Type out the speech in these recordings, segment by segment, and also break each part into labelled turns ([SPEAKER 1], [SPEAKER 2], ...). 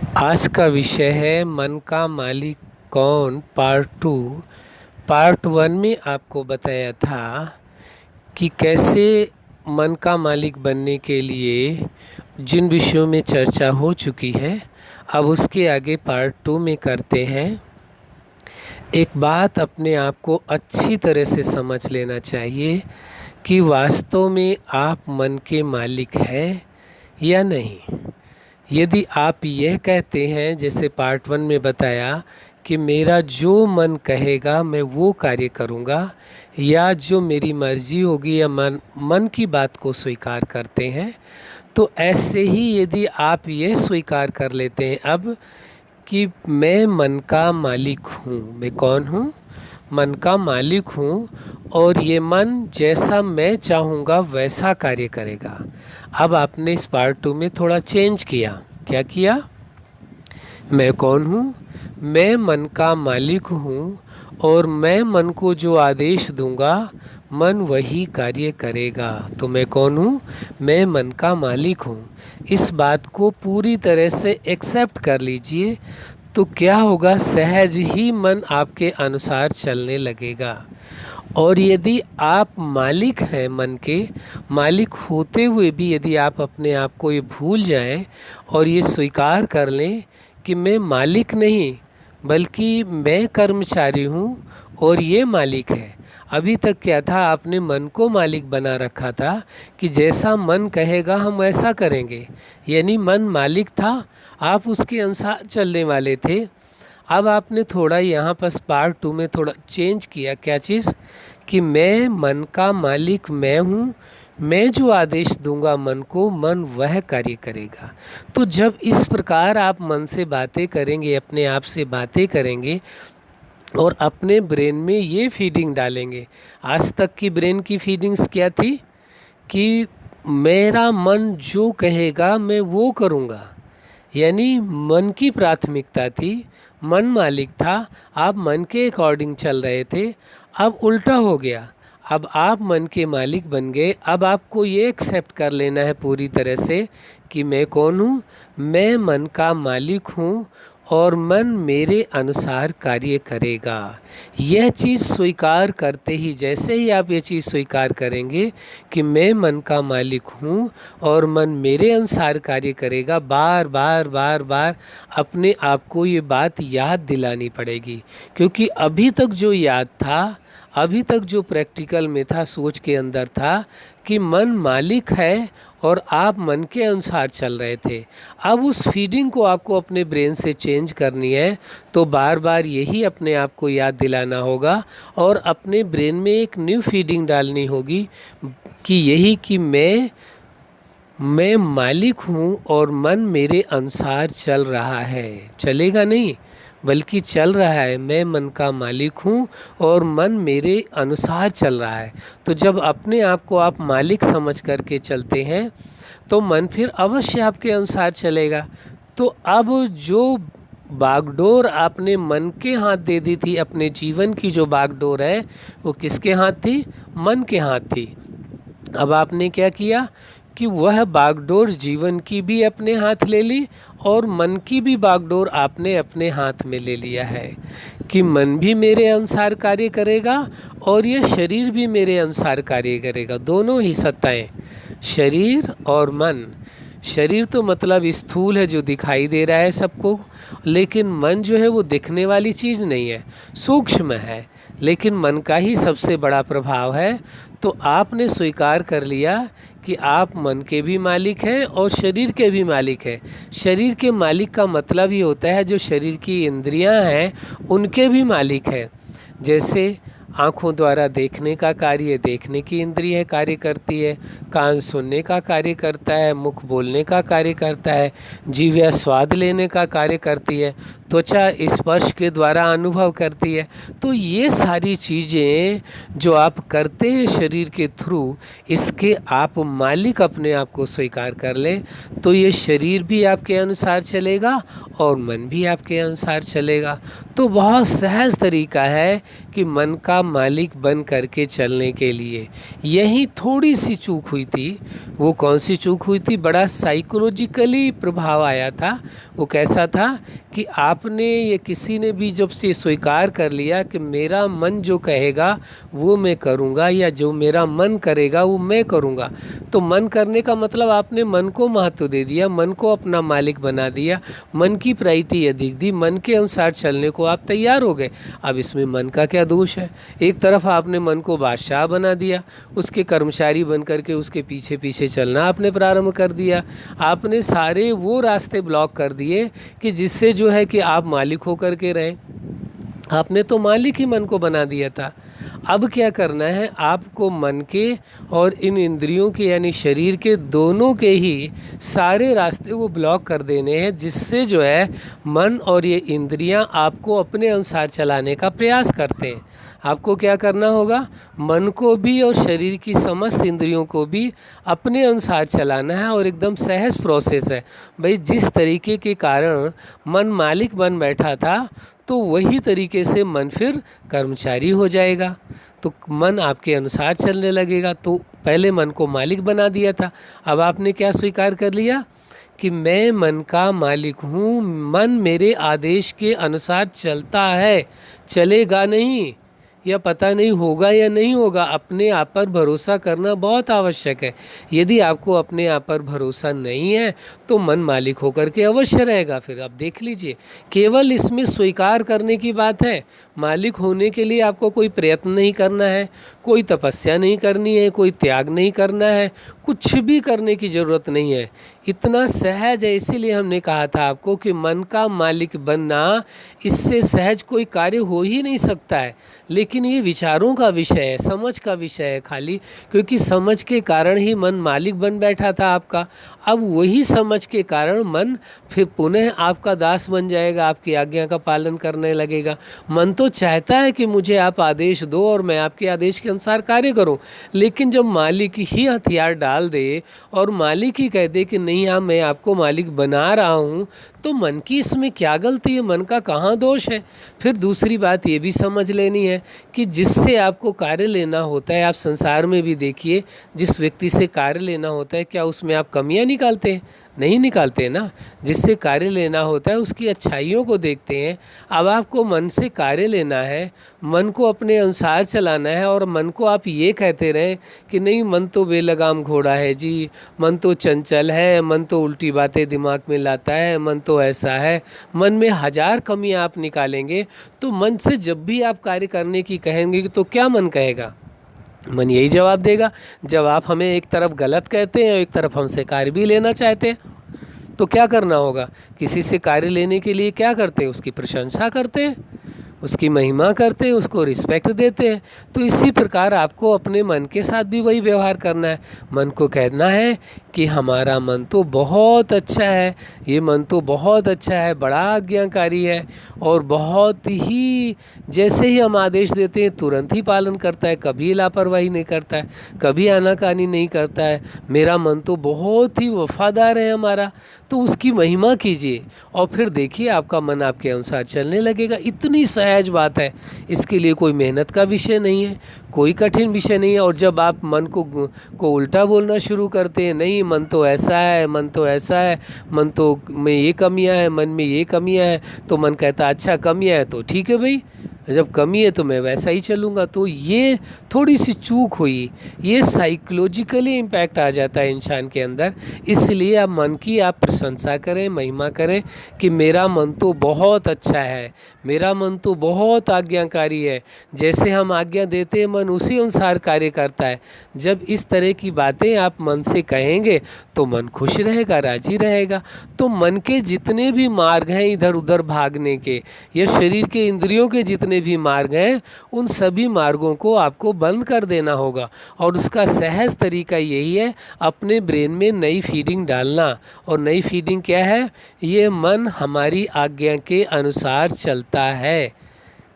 [SPEAKER 1] आज का विषय है मन का मालिक कौन पार्ट टू। पार्ट वन में आपको बताया था कि कैसे मन का मालिक बनने के लिए जिन विषयों में चर्चा हो चुकी है, अब उसके आगे पार्ट टू में करते हैं। एक बात अपने आप को अच्छी तरह से समझ लेना चाहिए कि वास्तव में आप मन के मालिक हैं या नहीं। यदि आप यह कहते हैं, जैसे पार्ट वन में बताया, कि मेरा जो मन कहेगा मैं वो कार्य करूँगा, या जो मेरी मर्जी होगी, या मन की बात को स्वीकार करते हैं, तो ऐसे ही यदि आप ये स्वीकार कर लेते हैं अब कि मैं मन का मालिक हूँ, मैं कौन हूँ? मन का मालिक हूँ, और ये मन जैसा मैं चाहूँगा वैसा कार्य करेगा। अब आपने इस पार्ट टू में थोड़ा चेंज किया। क्या किया? मैं कौन हूँ? मैं मन का मालिक हूँ, और मैं मन को जो आदेश दूंगा मन वही कार्य करेगा। तो मैं कौन हूँ? मैं मन का मालिक हूँ। इस बात को पूरी तरह से एक्सेप्ट कर लीजिए, तो क्या होगा? सहज ही मन आपके अनुसार चलने लगेगा। और यदि आप मालिक हैं, मन के मालिक होते हुए भी यदि आप अपने आप को ये भूल जाएं और ये स्वीकार कर लें कि मैं मालिक नहीं बल्कि मैं कर्मचारी हूँ और ये मालिक है। अभी तक क्या था? आपने मन को मालिक बना रखा था कि जैसा मन कहेगा हम वैसा करेंगे, यानी मन मालिक था, आप उसके अनुसार चलने वाले थे। अब आपने थोड़ा यहाँ पर पार्ट टू में थोड़ा चेंज किया। क्या चीज़? कि मैं मन का मालिक मैं हूँ, मैं जो आदेश दूंगा मन को, मन वह कार्य करेगा। तो जब इस प्रकार आप मन से बातें करेंगे, अपने आप से बातें करेंगे और अपने ब्रेन में ये फीडिंग डालेंगे। आज तक की ब्रेन की फीडिंग्स क्या थी? कि मेरा मन जो कहेगा मैं वो करूँगा, यानी मन की प्राथमिकता थी, मन मालिक था, आप मन के अकॉर्डिंग चल रहे थे। अब उल्टा हो गया, अब आप मन के मालिक बन गए। अब आपको ये एक्सेप्ट कर लेना है पूरी तरह से कि मैं कौन हूँ? मैं मन का मालिक हूँ और मन मेरे अनुसार कार्य करेगा। यह चीज़ स्वीकार करते ही, जैसे ही आप ये चीज़ स्वीकार करेंगे कि मैं मन का मालिक हूँ और मन मेरे अनुसार कार्य करेगा, बार बार बार बार अपने आप को ये बात याद दिलानी पड़ेगी। क्योंकि अभी तक जो याद था, अभी तक जो प्रैक्टिकल में था, सोच के अंदर था कि मन मालिक है और आप मन के अनुसार चल रहे थे। अब उस फीडिंग को आपको अपने ब्रेन से चेंज करनी है, तो बार बार यही अपने आप को याद दिलाना होगा और अपने ब्रेन में एक न्यू फीडिंग डालनी होगी कि यही कि मैं मालिक हूँ और मन मेरे अनुसार चल रहा है। चलेगा नहीं बल्कि चल रहा है। मैं मन का मालिक हूँ और मन मेरे अनुसार चल रहा है। तो जब अपने आप को आप मालिक समझ करके चलते हैं तो मन फिर अवश्य आपके अनुसार चलेगा। तो अब जो बागडोर आपने मन के हाथ दे दी थी, अपने जीवन की जो बागडोर है वो किसके हाथ थी? मन के हाथ थी। अब आपने क्या किया कि वह बागडोर जीवन की भी अपने हाथ ले ली और मन की भी बागडोर आपने अपने हाथ में ले लिया है कि मन भी मेरे अनुसार कार्य करेगा और यह शरीर भी मेरे अनुसार कार्य करेगा। दोनों ही सत्ताएं, शरीर और मन। शरीर तो मतलब स्थूल है, जो दिखाई दे रहा है सबको, लेकिन मन जो है वो दिखने वाली चीज़ नहीं है, सूक्ष्म है, लेकिन मन का ही सबसे बड़ा प्रभाव है। तो आपने स्वीकार कर लिया कि आप मन के भी मालिक हैं और शरीर के भी मालिक हैं। शरीर के मालिक का मतलब ही होता है जो शरीर की इंद्रियां हैं उनके भी मालिक हैं। जैसे आँखों द्वारा देखने का कार्य देखने की इंद्रिय कार्य करती है, कान सुनने का कार्य करता है, मुख बोलने का कार्य करता है, जीभ स्वाद लेने का कार्य करती है, त्वचा स्पर्श के द्वारा अनुभव करती है। तो ये सारी चीज़ें जो आप करते हैं शरीर के थ्रू, इसके आप मालिक अपने आप को स्वीकार कर लें तो ये शरीर भी आपके अनुसार चलेगा और मन भी आपके अनुसार चलेगा। तो बहुत सहज तरीका है कि मन का मालिक बन करके चलने के लिए। यही थोड़ी सी चूक हुई थी। वो कौन सी चूक हुई थी? बड़ा साइकोलॉजिकली प्रभाव आया था। वो कैसा था कि आपने या किसी ने भी जब से स्वीकार कर लिया कि मेरा मन जो कहेगा वो मैं करूँगा, या जो मेरा मन करेगा वो मैं करूँगा, तो मन करने का मतलब आपने मन को महत्व दे दिया, मन को अपना मालिक बना दिया, मन की प्रायोरिटी अधिक दी, मन के अनुसार चलने को आप तैयार हो गए। अब इसमें मन का क्या दोष है? एक तरफ आपने मन को बादशाह बना दिया, उसके कर्मचारी बन करके उसके पीछे पीछे चलना आपने प्रारंभ कर दिया। आपने सारे वो रास्ते ब्लॉक कर दिए कि जिससे जो है कि आप मालिक होकर के रहें। आपने तो मालिक ही मन को बना दिया था। अब क्या करना है? आपको मन के और इन इंद्रियों के यानी शरीर के दोनों के ही सारे रास्ते वो ब्लॉक कर देने हैं, जिससे जो है मन और ये इंद्रियां आपको अपने अनुसार चलाने का प्रयास करते हैं। आपको क्या करना होगा? मन को भी और शरीर की समस्त इंद्रियों को भी अपने अनुसार चलाना है, और एकदम सहज प्रोसेस है भाई। जिस तरीके के कारण मन मालिक बन बैठा था, तो वही तरीके से मन फिर कर्मचारी हो जाएगा, तो मन आपके अनुसार चलने लगेगा। तो पहले मन को मालिक बना दिया था, अब आपने क्या स्वीकार कर लिया कि मैं मन का मालिक हूँ, मन मेरे आदेश के अनुसार चलता है, चलेगा नहीं, या पता नहीं होगा या नहीं होगा। अपने आप पर भरोसा करना बहुत आवश्यक है। यदि आपको अपने आप पर भरोसा नहीं है तो मन मालिक होकर के अवश्य रहेगा। फिर आप देख लीजिए, केवल इसमें स्वीकार करने की बात है। मालिक होने के लिए आपको कोई प्रयत्न नहीं करना है, कोई तपस्या नहीं करनी है, कोई त्याग नहीं करना है, कुछ भी करने की ज़रूरत नहीं है। इतना सहज है। इसीलिए हमने कहा था आपको कि मन का मालिक बनना, इससे सहज कोई कार्य हो ही नहीं सकता है। लेकिन ये विचारों का विषय है, समझ का विषय है खाली, क्योंकि समझ के कारण ही मन मालिक बन बैठा था आपका। अब वही समझ के कारण मन फिर पुनः आपका दास बन जाएगा, आपकी आज्ञा का पालन करने लगेगा। मन तो चाहता है कि मुझे आप आदेश दो और मैं आपके आदेश के अनुसार कार्य करूं, लेकिन जब मालिक ही हथियार डाल दे और मालिक ही कह दे कि नहीं, हाँ मैं आपको मालिक बना रहा हूं, तो मन की इसमें क्या गलती है? मन का कहाँ दोष है? फिर दूसरी बात ये भी समझ लेनी है कि जिससे आपको कार्य लेना होता है, आप संसार में भी देखिए, जिस व्यक्ति से कार्य लेना होता है, क्या उसमें आप कमियां निकालते हैं? नहीं निकालते ना। जिससे कार्य लेना होता है उसकी अच्छाइयों को देखते हैं। अब आपको मन से कार्य लेना है, मन को अपने अनुसार चलाना है, और मन को आप ये कहते रहें कि नहीं, मन तो बेलगाम घोड़ा है जी, मन तो चंचल है, मन तो उल्टी बातें दिमाग में लाता है, मन तो ऐसा है। मन में हजार कमियां आप निकालेंगे, तो मन से जब भी आप कार्य करने की कहेंगे तो क्या मन कहेगा? मन यही जवाब देगा। जब आप हमें एक तरफ गलत कहते हैं, एक तरफ हमसे कार्य भी लेना चाहते हैं, तो क्या करना होगा? किसी से कार्य लेने के लिए क्या करते हैं? उसकी प्रशंसा करते हैं, उसकी महिमा करते हैं, उसको रिस्पेक्ट देते हैं। तो इसी प्रकार आपको अपने मन के साथ भी वही व्यवहार करना है। मन को कहना है कि हमारा मन तो बहुत अच्छा है, ये मन तो बहुत अच्छा है, बड़ा आज्ञाकारी है, और बहुत ही जैसे ही हम आदेश देते हैं तुरंत ही पालन करता है, कभी लापरवाही नहीं करता है, कभी आनाकानी नहीं करता है। मेरा मन तो बहुत ही वफादार है हमारा। तो उसकी महिमा कीजिए, और फिर देखिए आपका मन आपके अनुसार चलने लगेगा। इतनी सहज बात है, इसके लिए कोई मेहनत का विषय नहीं है, कोई कठिन विषय नहीं है। और जब आप मन को उल्टा बोलना शुरू करते हैं, नहीं मन तो ऐसा है, मन तो ऐसा है, मन तो में ये कमियां हैं, मन में ये कमियां हैं, तो मन कहता अच्छा कमियां हैं तो ठीक है भाई, जब कमी है तो मैं वैसा ही चलूँगा। तो ये थोड़ी सी चूक हुई, ये साइकोलॉजिकली इम्पैक्ट आ जाता है इंसान के अंदर। इसलिए आप मन की आप प्रशंसा करें, महिमा करें कि मेरा मन तो बहुत अच्छा है, मेरा मन तो बहुत आज्ञाकारी है। जैसे हम आज्ञा देते हैं मन उसी अनुसार कार्य करता है। जब इस तरह की बातें आप मन से कहेंगे तो मन खुश रहेगा, राजी रहेगा। तो मन के जितने भी मार्ग हैं इधर उधर भागने के, या शरीर के इंद्रियों के जितने भी मार्ग हैं, उन सभी मार्गों को आपको बंद कर देना होगा। और उसका सहज तरीका यही है, अपने ब्रेन में नई फीडिंग डालना। और नई फीडिंग क्या है? ये मन हमारी आज्ञा के अनुसार चलता है।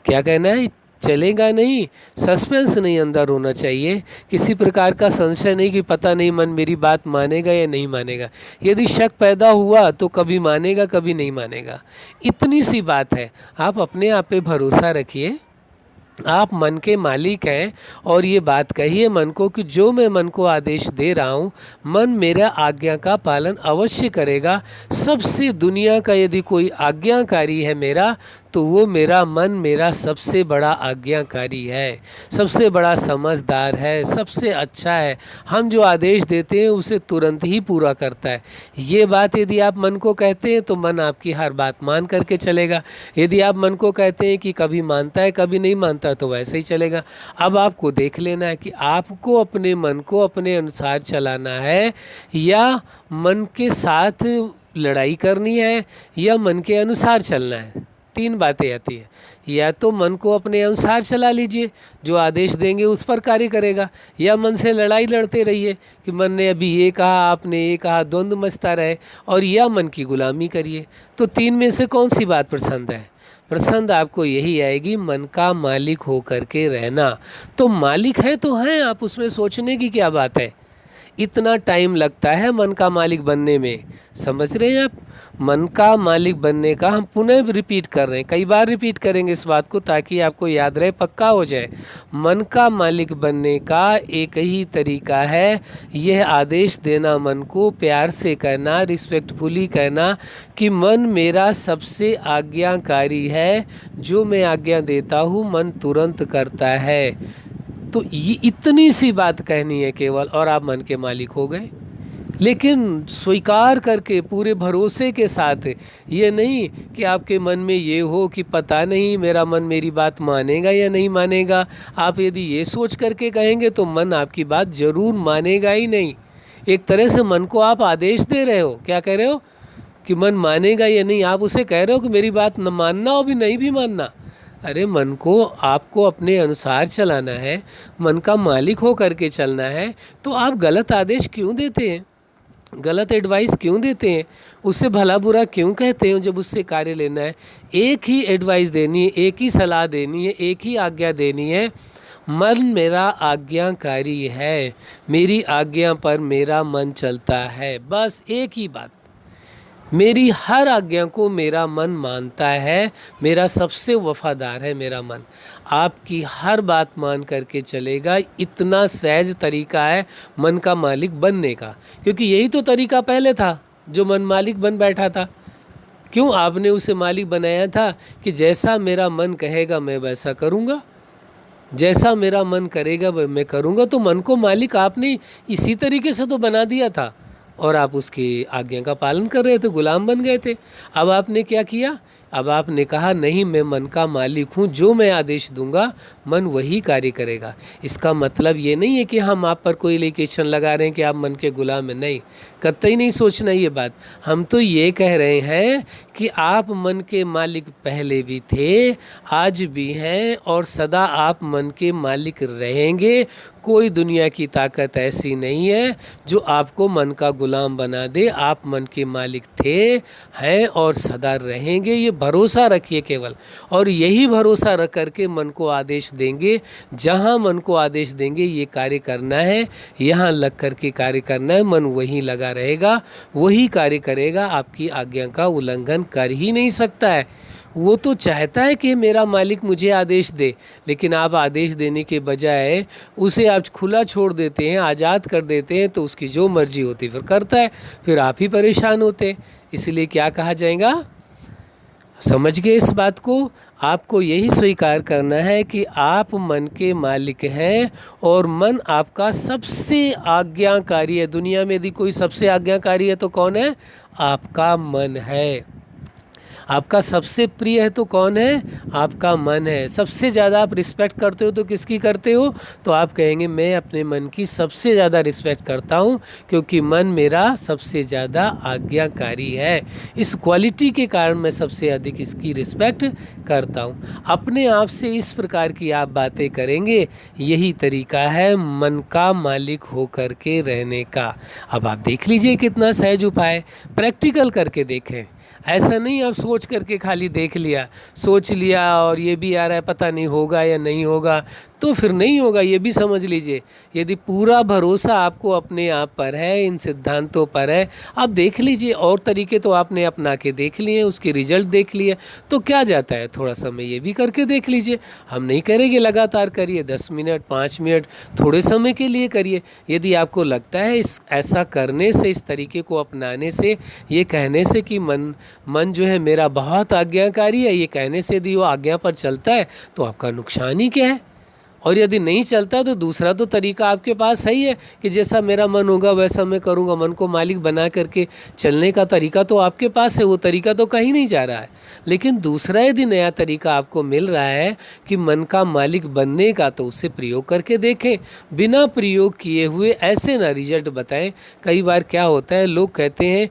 [SPEAKER 1] क्या कहना है? चलेगा नहीं। सस्पेंस नहीं अंदर होना चाहिए, किसी प्रकार का संशय नहीं कि पता नहीं मन मेरी बात मानेगा या नहीं मानेगा। यदि शक पैदा हुआ तो कभी मानेगा, कभी नहीं मानेगा। इतनी सी बात है। आप अपने आप पे भरोसा रखिए, आप मन के मालिक हैं और ये बात कहिए मन को कि जो मैं मन को आदेश दे रहा हूँ मन मेरा आज्ञा का पालन अवश्य करेगा। सबसे दुनिया का यदि कोई आज्ञाकारी है मेरा तो वो मेरा मन मेरा सबसे बड़ा आज्ञाकारी है, सबसे बड़ा समझदार है, सबसे अच्छा है। हम जो आदेश देते हैं उसे तुरंत ही पूरा करता है। ये बात यदि आप मन को कहते हैं तो मन आपकी हर बात मान करके चलेगा। यदि आप मन को कहते हैं कि कभी मानता है कभी नहीं मानता तो वैसे ही चलेगा। अब आपको देख लेना है कि आपको अपने मन को अपने अनुसार चलाना है या मन के साथ लड़ाई करनी है या मन के अनुसार चलना है। तीन बातें आती है। या तो मन को अपने अनुसार चला लीजिए, जो आदेश देंगे उस पर कार्य करेगा, या मन से लड़ाई लड़ते रहिए कि मन ने अभी ये कहा आपने ये कहा, द्वंद्व मचता रहे, और या मन की गुलामी करिए। तो तीन में से कौन सी बात पसंद है? पसंद आपको यही आएगी मन का मालिक हो करके रहना। तो मालिक है तो हैं आप, उसमें सोचने की क्या बात है। इतना टाइम लगता है मन का मालिक बनने में, समझ रहे हैं आप? मन का मालिक बनने का हम पुनः रिपीट कर रहे हैं, कई बार रिपीट करेंगे इस बात को ताकि आपको याद रहे, पक्का हो जाए। मन का मालिक बनने का एक ही तरीका है, यह आदेश देना मन को, प्यार से कहना, रिस्पेक्टफुली कहना कि मन मेरा सबसे आज्ञाकारी है, जो मैं आज्ञा देता हूँ मन तुरंत करता है। तो ये इतनी सी बात कहनी है केवल और आप मन के मालिक हो गए। लेकिन स्वीकार करके पूरे भरोसे के साथ, ये नहीं कि आपके मन में ये हो कि पता नहीं मेरा मन मेरी बात मानेगा या नहीं मानेगा। आप यदि ये सोच करके कहेंगे तो मन आपकी बात ज़रूर मानेगा ही नहीं। एक तरह से मन को आप आदेश दे रहे हो, क्या कह रहे हो कि मन मानेगा या नहीं। आप उसे कह रहे हो कि मेरी बात न मानना हो भी नहीं भी मानना। अरे मन को आपको अपने अनुसार चलाना है, मन का मालिक हो करके चलना है, तो आप गलत आदेश क्यों देते हैं, गलत एडवाइस क्यों देते हैं, उससे भला बुरा क्यों कहते हैं जब उससे कार्य लेना है। एक ही एडवाइस देनी है, एक ही सलाह देनी है, एक ही आज्ञा देनी है। मन मेरा आज्ञाकारी है, मेरी आज्ञा पर मेरा मन चलता है, बस एक ही बात। मेरी हर आज्ञा को मेरा मन मानता है, मेरा सबसे वफादार है मेरा मन, आपकी हर बात मान करके चलेगा। इतना सहज तरीका है मन का मालिक बनने का, क्योंकि यही तो तरीका पहले था जो मन मालिक बन बैठा था। क्यों आपने उसे मालिक बनाया था कि जैसा मेरा मन कहेगा मैं वैसा करूँगा, जैसा मेरा मन करेगा वह मैं करूँगा। तो मन को मालिक आपने इसी तरीके से तो बना दिया था और आप उसकी आज्ञा का पालन कर रहे थे, गुलाम बन गए थे। अब आपने क्या किया? अब आपने कहा नहीं, मैं मन का मालिक हूँ, जो मैं आदेश दूंगा मन वही कार्य करेगा। इसका मतलब ये नहीं है कि हम आप पर कोई एलिगेशन लगा रहे हैं कि आप मन के गुलाम हैं, नहीं, कतई नहीं सोचना ये बात। हम तो ये कह रहे हैं कि आप मन के मालिक पहले भी थे, आज भी हैं और सदा आप मन के मालिक रहेंगे। कोई दुनिया की ताकत ऐसी नहीं है जो आपको मन का गुलाम बना दे। आप मन के मालिक थे, हैं और सदा रहेंगे, ये भरोसा रखिए केवल। और यही भरोसा रख करके मन को आदेश देंगे, जहाँ मन को आदेश देंगे ये कार्य करना है, यहाँ लग करके कार्य करना है, मन वहीं लगा रहेगा, वही कार्य करेगा, आपकी आज्ञा का उल्लंघन कर ही नहीं सकता है। वो तो चाहता है कि मेरा मालिक मुझे आदेश दे, लेकिन आप आदेश देने के बजाय उसे आप खुला छोड़ देते हैं, आज़ाद कर देते हैं, तो उसकी जो मर्जी होती फिर करता है, फिर आप ही परेशान होते हैं। इसलिए क्या कहा जाएगा, समझ गए इस बात को? आपको यही स्वीकार करना है कि आप मन के मालिक हैं और मन आपका सबसे आज्ञाकारी है। दुनिया में यदि कोई सबसे आज्ञाकारी है तो कौन है? आपका मन है। आपका सबसे प्रिय है तो कौन है? आपका मन है। सबसे ज़्यादा आप रिस्पेक्ट करते हो तो किसकी करते हो? तो आप कहेंगे मैं अपने मन की सबसे ज़्यादा रिस्पेक्ट करता हूँ, क्योंकि मन मेरा सबसे ज़्यादा आज्ञाकारी है। इस क्वालिटी के कारण मैं सबसे अधिक इसकी रिस्पेक्ट करता हूँ। अपने आप से इस प्रकार की आप बातें करेंगे, यही तरीका है मन का मालिक हो कर के रहने का। अब आप देख लीजिए कितना सहज उपाय, प्रैक्टिकल करके देखें। ऐसा नहीं आप सोच करके खाली देख लिया, सोच लिया और ये भी आ रहा है पता नहीं होगा या नहीं होगा, तो फिर नहीं होगा, ये भी समझ लीजिए। यदि पूरा भरोसा आपको अपने आप पर है, इन सिद्धांतों पर है, आप देख लीजिए, और तरीके तो आपने अपना के देख लिए, उसके रिजल्ट देख लिए, तो क्या जाता है, थोड़ा समय ये भी करके देख लीजिए। हम नहीं करेंगे लगातार करिए, 10 मिनट 5 मिनट थोड़े समय के लिए करिए। यदि आपको लगता है ऐसा करने से, इस तरीके को अपनाने से, ये कहने से कि मन जो है मेरा बहुत आज्ञाकारी है, ये कहने से यदि वो आज्ञा पर चलता है तो आपका नुकसान ही क्या है। और यदि नहीं चलता तो दूसरा तो तरीका आपके पास है ही है कि जैसा मेरा मन होगा वैसा मैं करूँगा। मन को मालिक बना करके चलने का तरीका तो आपके पास है, वो तरीका तो कहीं नहीं जा रहा है। लेकिन दूसरा यदि नया तरीका आपको मिल रहा है कि मन का मालिक बनने का, तो उसे प्रयोग करके देखें। बिना प्रयोग किए हुए ऐसे ना रिजल्ट बताएं। कई बार क्या होता है, लोग कहते हैं,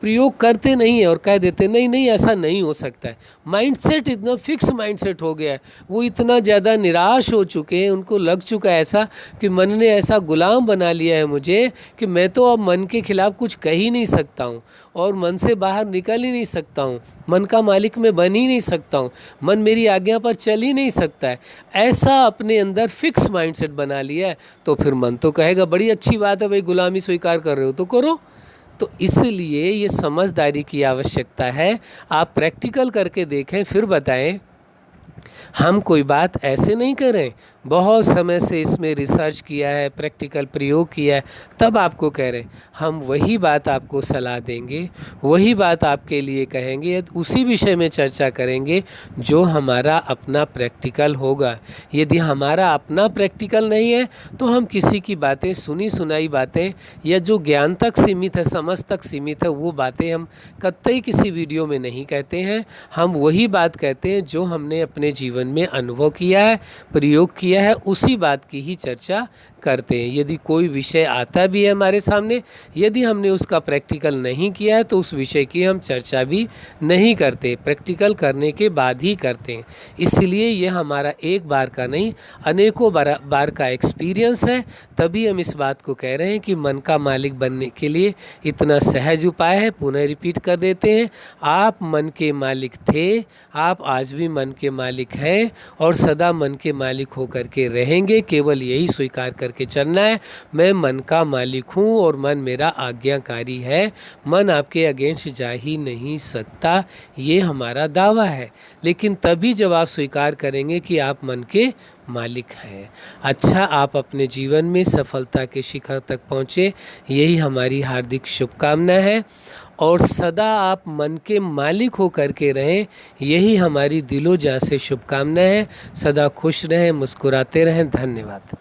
[SPEAKER 1] प्रयोग करते नहीं है और कह देते नहीं नहीं ऐसा नहीं हो सकता है। माइंडसेट इतना फिक्स माइंडसेट हो गया है, वो इतना ज़्यादा निराश हो चुके हैं, उनको लग चुका है ऐसा कि मन ने ऐसा गुलाम बना लिया है मुझे कि मैं तो अब मन के खिलाफ़ कुछ कह ही नहीं सकता हूँ और मन से बाहर निकल ही नहीं सकता हूँ, मन का मालिक मैं बन ही नहीं सकता हूँ, मन मेरी आज्ञा पर चल ही नहीं सकता है। ऐसा अपने अंदर फिक्स माइंडसेट बना लिया है। तो फिर मन तो कहेगा बड़ी अच्छी बात है भाई, गुलामी स्वीकार कर रहे हो तो करो। तो इसलिए ये समझदारी की आवश्यकता है। आप प्रैक्टिकल करके देखें, फिर बताएं। हम कोई बात ऐसे नहीं करें, बहुत समय से इसमें रिसर्च किया है, प्रैक्टिकल प्रयोग किया है, तब आपको कह रहे हैं। हम वही बात आपको सलाह देंगे, वही बात आपके लिए कहेंगे, उसी विषय में चर्चा करेंगे जो हमारा अपना प्रैक्टिकल होगा। यदि हमारा अपना प्रैक्टिकल नहीं है तो हम किसी की बातें, सुनी सुनाई बातें या जो ज्ञान तक सीमित है, समझ तक सीमित है, वो बातें हम कतई किसी वीडियो में नहीं कहते हैं। हम वही बात कहते हैं जो हमने अपने जीवन में अनुभव किया है, प्रयोग किया है, उसी बात की ही चर्चा करते हैं। यदि कोई विषय आता भी है हमारे सामने, यदि हमने उसका प्रैक्टिकल नहीं किया है तो उस विषय की हम चर्चा भी नहीं करते, प्रैक्टिकल करने के बाद ही करते हैं। इसलिए ये हमारा एक बार का नहीं, अनेकों बार का एक्सपीरियंस है। तभी हम इस बात को कह रहे हैं कि मन का मालिक बनने के लिए इतना सहज उपाय है। पुनः रिपीट कर देते हैं, आप मन के मालिक थे, आप आज भी मन के मालिक हैं और सदा मन के मालिक होकर के रहेंगे। केवल यही स्वीकार करके चलना है, मैं मन का मालिक हूँ और मन मेरा आज्ञाकारी है। मन आपके अगेंस्ट जा ही नहीं सकता, ये हमारा दावा है। लेकिन तभी जब आप स्वीकार करेंगे कि आप मन के मालिक हैं। अच्छा, आप अपने जीवन में सफलता के शिखर तक पहुँचे, यही हमारी हार्दिक शुभकामना है। और सदा आप मन के मालिक हो करके रहें, यही हमारी दिलो जान से शुभकामना है। सदा खुश रहें, मुस्कुराते रहें। धन्यवाद।